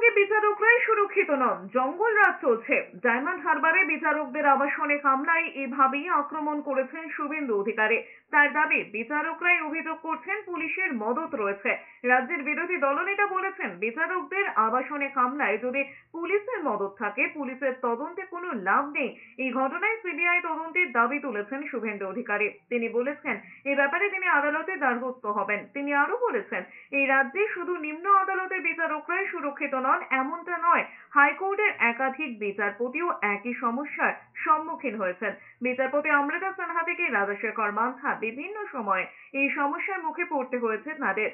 পশ্চিমবঙ্গে বিচারকরাই সুরক্ষিত নন, জঙ্গল রাজ চলছে। ডায়মন্ড হারবারে বিচারকদের আবাসনে হামলায় এভাবেই আক্রমণ করেছেন শুভেন্দু অধিকারী। তার দাবি, বিচারকরাই অভিযোগ করছেন পুলিশের মদত রয়েছে। রাজ্যের বিরোধী দলনেতা বলেছেন, বিচারকদের আবাসনে হামলায় যদি পুলিশের মদত থাকে, পুলিশের তদন্তে কোনো লাভ নেই। এই ঘটনায় সিবিআই তদন্তের দাবি তুলেছেন শুভেন্দু অধিকারী। তিনি বলেছেন, এই ব্যাপারে তিনি আদালতে দ্বারস্থ হবেন। তিনি আরো বলেছেন, এই রাজ্যে শুধু নিম্ন আদালতের বিচারকরাই সুরক্ষিত নন এমনটা নয়, হাইকোর্টের একাধিক বিচারপতিও একই সমস্যার সম্মুখীন হয়েছেন। বিচারপতি অমৃতা সিনহা থেকে রাজশেখর মান্থা বিভিন্ন সময়ে এই সমস্যার মুখে পড়তে হয়েছে তাদের।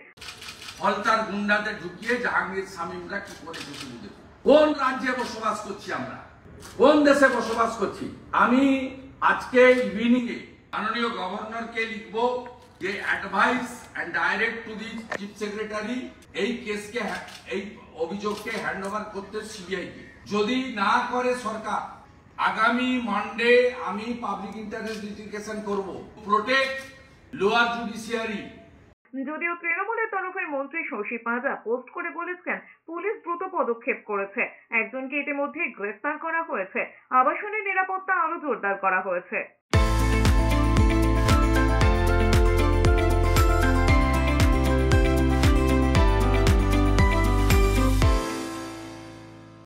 হলতার গুন্ডাদের ঢুকিয়ে জাহাঙ্গীর শামীমরা কি করে ঢুকিয়ে দিতে, কোন রাজ্যে বসবাস করছি আমরা, কোন দেশে বসবাস করছি। আমি আজকে ইভিনিং এ মাননীয় গভর্নরকে লিখবো যে advise and direct to the chief secretary এই কেসকে, এই অভিযোগকে হ্যান্ড ওভার করতে সিবিআই কে। যদি না করে সরকার, আগামী মানডে আমি পাবলিক ইন্টারেস্ট লিটিগেশন করব, প্রোটেক্ট লোয়ার জুডিশিয়ারি। যদিও তৃণমূলের তরফের মন্ত্রী শশী পাঁজা পোস্ট করে বলেছেন, পুলিশ দ্রুত পদক্ষেপ করেছে, একজনকে ইতিমধ্যে গ্রেফতার করা হয়েছে, আবাসনের নিরাপত্তা আরো জোরদার করা হয়েছে।